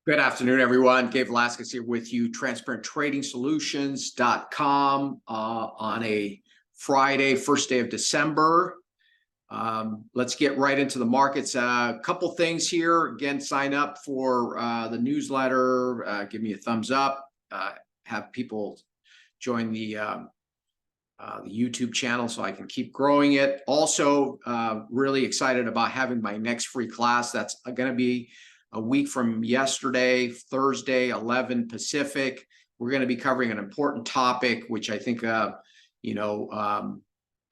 Good afternoon, everyone. Gabe Velazquez here with you, transparenttrading-solutions.com on a Friday, first day of December. Let's get right into the markets. A couple things here. Again, sign up for the newsletter. Give me a thumbs up. Have people join the YouTube channel so I can keep growing it. Also, really excited about having my next free class. That's going to be a week from yesterday, Thursday, 11 Pacific. We're going to be covering an important topic, which I think, a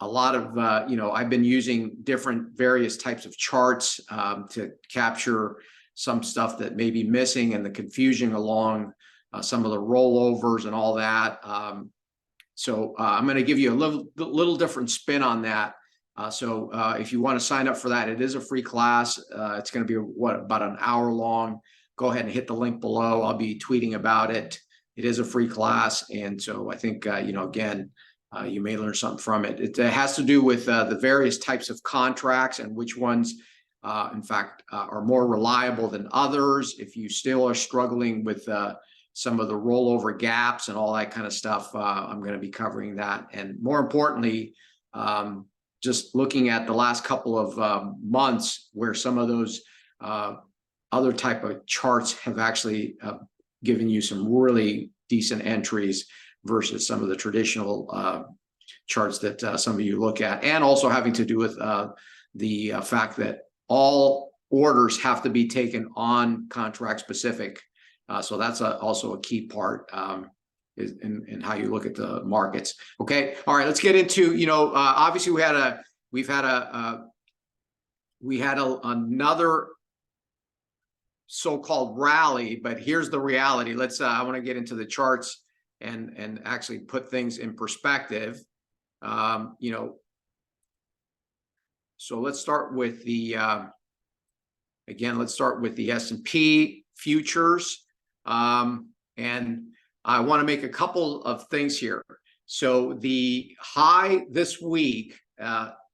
lot of, I've been using different various types of charts to capture some stuff that may be missing and the confusion along some of the rollovers and all that. So I'm going to give you a little different spin on that. So if you want to sign up for that, it is a free class. It's going to be about an hour long. Go ahead and hit the link below. I'll be tweeting about it. It is a free class, and so I think again, you may learn something from it. It has to do with the various types of contracts and which ones, in fact, are more reliable than others. If you still are struggling with some of the rollover gaps and all that kind of stuff, I'm going to be covering that, and more importantly, just looking at the last couple of months where some of those other type of charts have actually given you some really decent entries versus some of the traditional charts that some of you look at, and also having to do with the fact that all orders have to be taken on contract specific. So that's also a key part. In how you look at the markets. Okay, all right, let's get into, obviously we had another so-called rally, but here's the reality. I want to get into the charts and actually put things in perspective. So let's start with the S&P futures, and I want to make a couple of things here. So the high this week,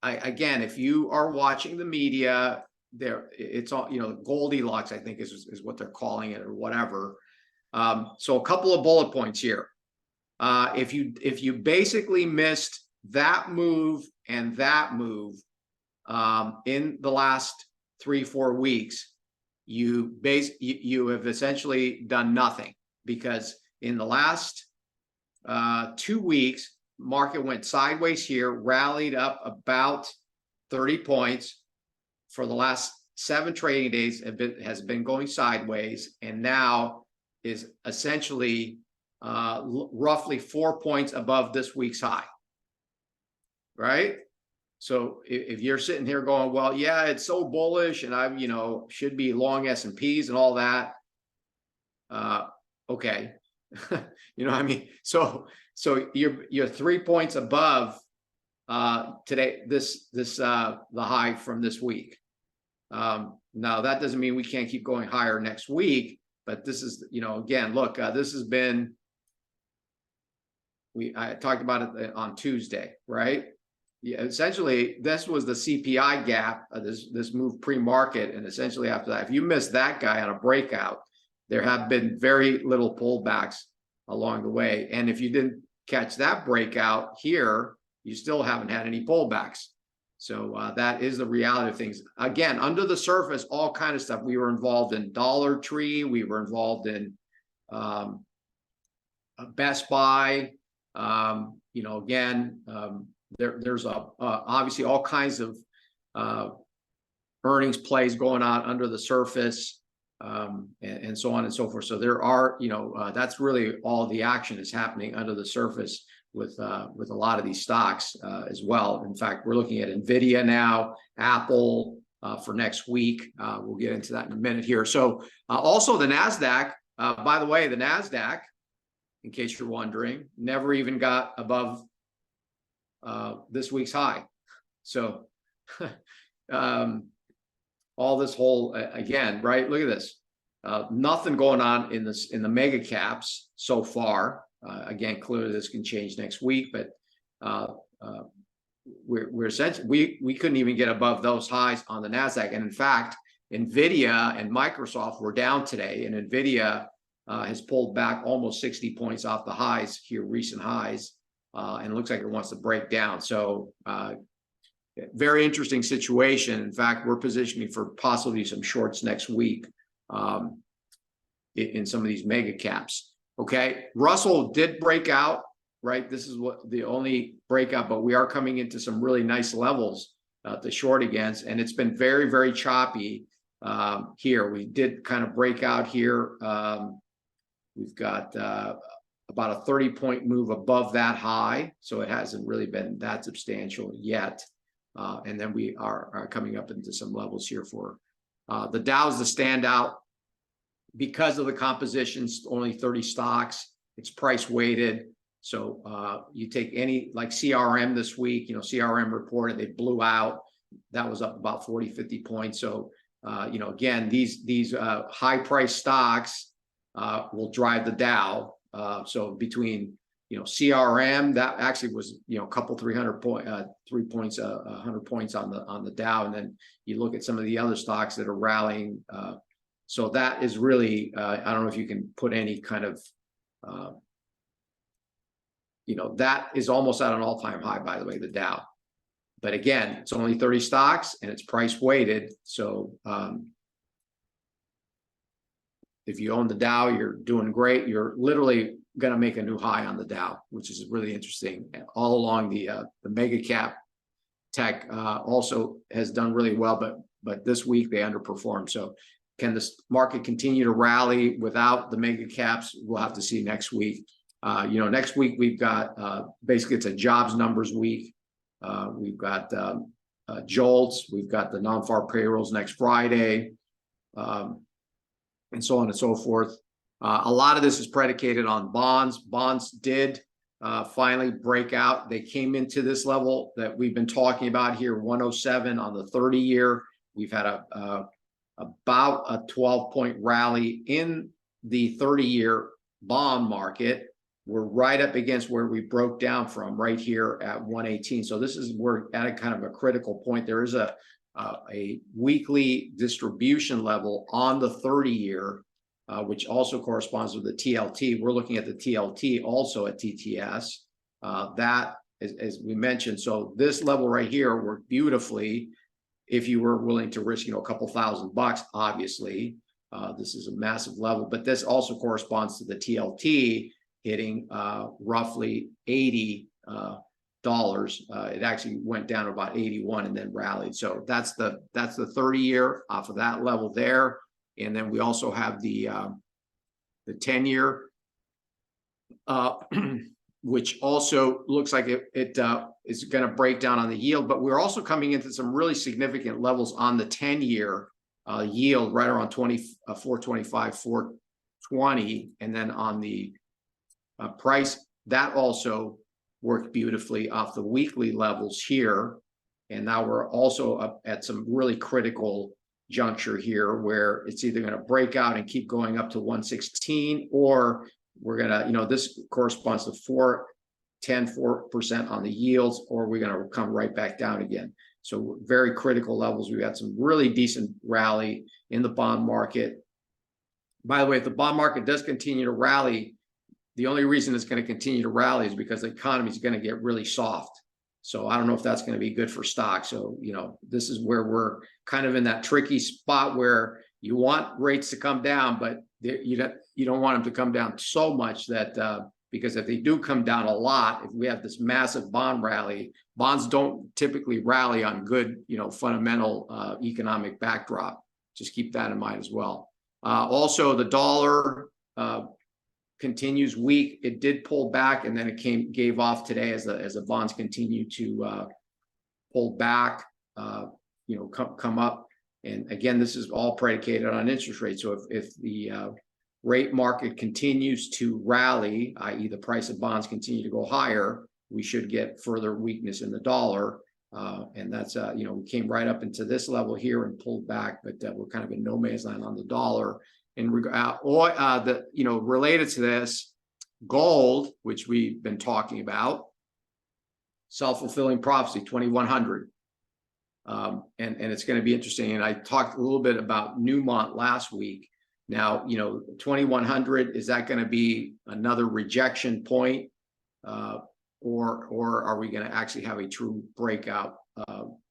again, if you are watching the media, it's all, Goldilocks, I think is what they're calling it, or whatever. So a couple of bullet points here. If you basically missed that move and that move in the last 3-4 weeks, you have essentially done nothing, because in the last 2 weeks, market went sideways here, rallied up about 30 points. For the last 7 trading days, has been going sideways, and now is essentially roughly 4 points above this week's high. Right? So if you're sitting here going, well, yeah, it's so bullish, and I, should be long S&Ps and all that. Okay. What I mean? So you're 3 points above today, the high from this week. Now that doesn't mean we can't keep going higher next week, but this is, again, look, this has been, I talked about it on Tuesday, right? Yeah, essentially this was the CPI gap, this move pre-market, and essentially after that, if you missed that guy on a breakout, there have been very little pullbacks along the way. And if you didn't catch that breakout here, you still haven't had any pullbacks. So that is the reality of things. Again, under the surface, all kind of stuff. We were involved in Dollar Tree. We were involved in Best Buy. There's obviously all kinds of earnings plays going on under the surface. And so on and so forth. So there are, that's really all the action is happening under the surface with a lot of these stocks as well. In fact, we're looking at Nvidia now, Apple for next week. We'll get into that in a minute here. So also the NASDAQ, by the way, the NASDAQ, in case you're wondering, never even got above this week's high. So all this whole, again, right? Look at this. Nothing going on in the mega caps so far. Again, clearly this can change next week, but we're essentially, we couldn't even get above those highs on the NASDAQ. And in fact, NVIDIA and Microsoft were down today, and NVIDIA has pulled back almost 60 points off the highs here, recent highs, and looks like it wants to break down. So very interesting situation. In fact, we're positioning for possibly some shorts next week in some of these mega caps. Okay, Russell did break out, right? This is what the only breakout, but we are coming into some really nice levels to short against, and it's been very, very choppy here. We did kind of break out here. We've got about a 30-point move above that high, so it hasn't really been that substantial yet. And then we are coming up into some levels here for the Dow's the standout because of the compositions, only 30 stocks. It's price weighted. So you take any like CRM this week, you know, CRM reported they blew out. That was up about 40, 50 points. So, you know, again, these high price stocks will drive the Dow. So between, you know, CRM, that actually was, you know, a couple 100 points on the Dow. And then you look at some of the other stocks that are rallying. So that is really, I don't know if you can put any kind of, you know, that is almost at an all-time high, by the way, the Dow. But again, it's only 30 stocks and it's price weighted. So if you own the Dow, you're doing great. You're literally going to make a new high on the Dow, which is really interesting. All along the mega cap tech also has done really well, but this week they underperformed. So can this market continue to rally without the mega caps? We'll have to see next week. You know, next week we've got basically it's a jobs numbers week. We've got JOLTS, we've got the non-farm payrolls next Friday, and so on and so forth. A lot of this is predicated on bonds. Bonds did finally break out. They came into this level that we've been talking about here, 107 on the 30-year. We've had about a 12-point rally in the 30-year bond market. We're right up against where we broke down from right here at 118. So this is, we're at a kind of a critical point. There is a weekly distribution level on the 30-year, which also corresponds with the TLT. We're looking at the TLT also at TTS. That, as we mentioned, so this level right here worked beautifully if you were willing to risk, you know, a couple $1,000, obviously. This is a massive level, but this also corresponds to the TLT hitting roughly $80. It actually went down to about 81 and then rallied. So that's the 30-year off of that level there. And then we also have the 10-year, which also looks like it is going to break down on the yield. But we're also coming into some really significant levels on the 10-year yield, right around 425, 420, and then on the price that also worked beautifully off the weekly levels here. And now we're also up at some really critical juncture here where it's either going to break out and keep going up to 116, or we're going to, you know, this corresponds to 4% on the yields, or we're going to come right back down again. So very critical levels. We've had some really decent rally in the bond market. By the way, if the bond market does continue to rally, the only reason it's going to continue to rally is because the economy is going to get really soft. So I don't know if that's going to be good for stocks. So, you know, this is where we're kind of in that tricky spot where you want rates to come down, but you don't want them to come down so much that because if they do come down a lot, if we have this massive bond rally, bonds don't typically rally on good, you know, fundamental economic backdrop. Just keep that in mind as well. Also, the dollar continues weak. It did pull back and then it gave off today as the bonds continue to pull back, you know, come up. And again, this is all predicated on interest rates. So if the rate market continues to rally, i.e. the price of bonds continue to go higher, we should get further weakness in the dollar. And that's, you know, we came right up into this level here and pulled back, but we're kind of in no man's land on the dollar. In regard, you know, related to this, gold, which we've been talking about, self-fulfilling prophecy, 2100. And it's going to be interesting. And I talked a little bit about Newmont last week. Now, 2100, is that going to be another rejection point? Or are we going to actually have a true breakout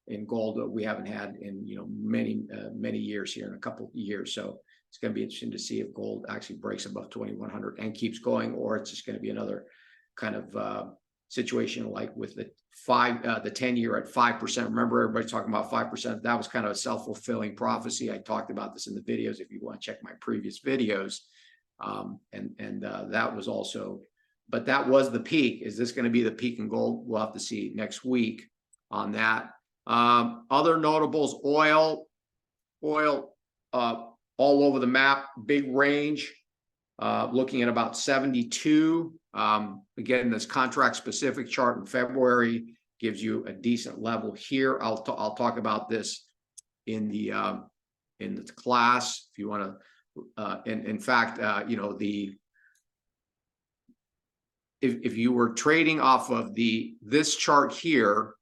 in gold that we haven't had in many years here, in a couple of years? So it's going to be interesting to see if gold actually breaks above 2100 and keeps going, or it's just going to be another kind of situation like with the 10-year at 5%. Remember, everybody talking about 5%. That was kind of a self-fulfilling prophecy. I talked about this in the videos if you want to check my previous videos. That was also, but that was the peak. Is this going to be the peak in gold? We'll have to see next week on that. Other notables: oil all over the map, big range, looking at about 72. Again, this contract specific chart in February gives you a decent level here. I'll talk about this in the class if you want to. In fact, if you were trading off of this chart here,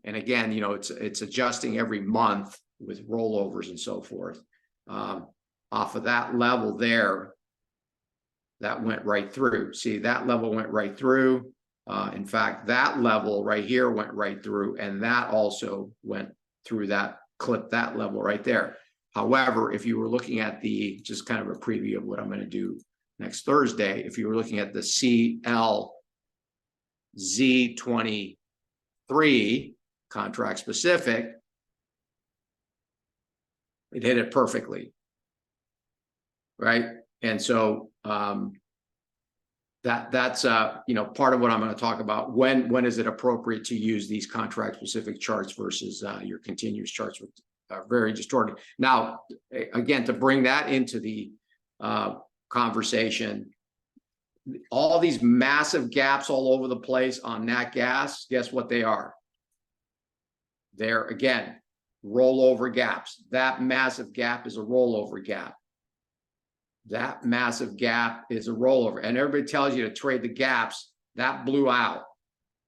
and again, it's adjusting every month with rollovers and so forth. Off of that level there, that went right through. See, that level went right through. In fact, that level right here went right through, and that also went through that clip, that level right there. However, if you were looking at just kind of a preview of what I'm going to do next Thursday, if you were looking at the CLZ23 contract specific, it hit it perfectly, right? And so that's part of what I'm going to talk about. When is it appropriate to use these contract specific charts versus your continuous charts, which are very distorted. Now, again, to bring that into the conversation, all these massive gaps all over the place on nat gas, guess what they are? They're, again, rollover gaps. That massive gap is a rollover gap. That massive gap is a rollover. And everybody tells you to trade the gaps. That blew out.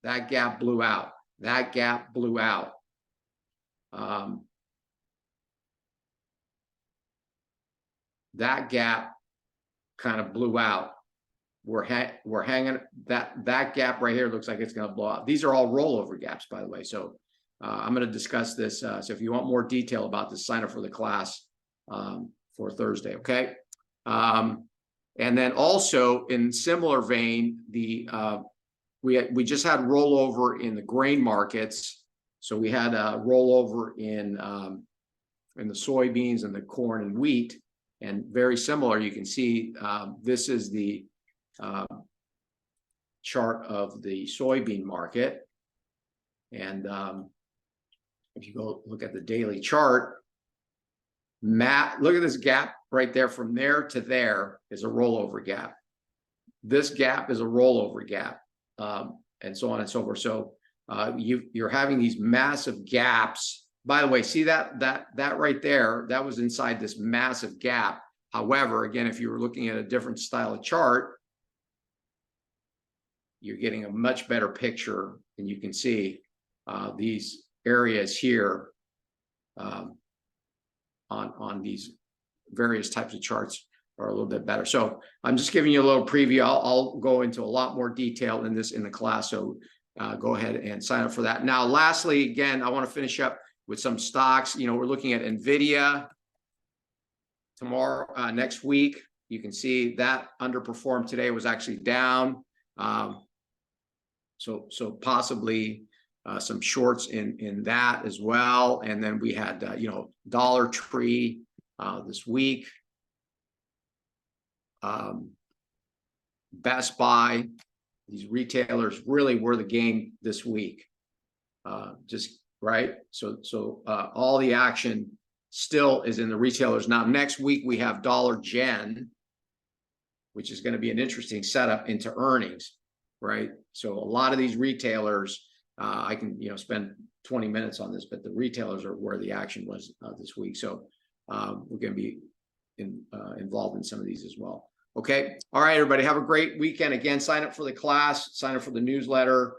That gap blew out. That gap blew out. That gap kind of blew out. We're hanging, that gap right here looks like it's going to blow out. These are all rollover gaps, by the way. So I'm going to discuss this. So if you want more detail about this, sign up for the class for Thursday. Okay. And then also in similar vein, we just had rollover in the grain markets. So we had a rollover in the soybeans and the corn and wheat, and very similar. You can see this is the chart of the soybean market, and if you go look at the daily chart, look at this gap right there. From there to there is a rollover gap. This gap is a rollover gap, and so on and so forth. So you're having these massive gaps. By the way, see that right there, that was inside this massive gap. However, again, if you were looking at a different style of chart, you're getting a much better picture, and you can see these areas here on these various types of charts are a little bit better. So I'm just giving you a little preview. I'll go into a lot more detail in this in the class. So go ahead and sign up for that. Now, lastly, again, I want to finish up with some stocks. We're looking at NVIDIA tomorrow, next week. You can see that underperformed today, was actually down. So possibly some shorts in that as well. And then we had, Dollar Tree this week. Best Buy, these retailers really were the game this week. Just right. So all the action still is in the retailers. Now, next week we have Dollar Gen, which is going to be an interesting setup into earnings, right? So a lot of these retailers, I can spend 20 minutes on this, but the retailers are where the action was this week. So we're going to be involved in some of these as well. Okay. All right, everybody, have a great weekend. Again, sign up for the class, sign up for the newsletter.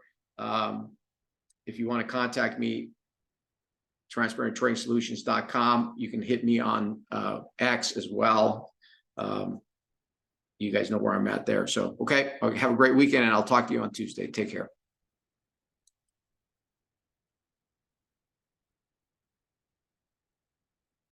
if you want to contact me, transparenttrading-solutions.com. You can hit me on X as well. You guys know where I'm at there. So, okay, have a great weekend, and I'll talk to you on Tuesday. Take care.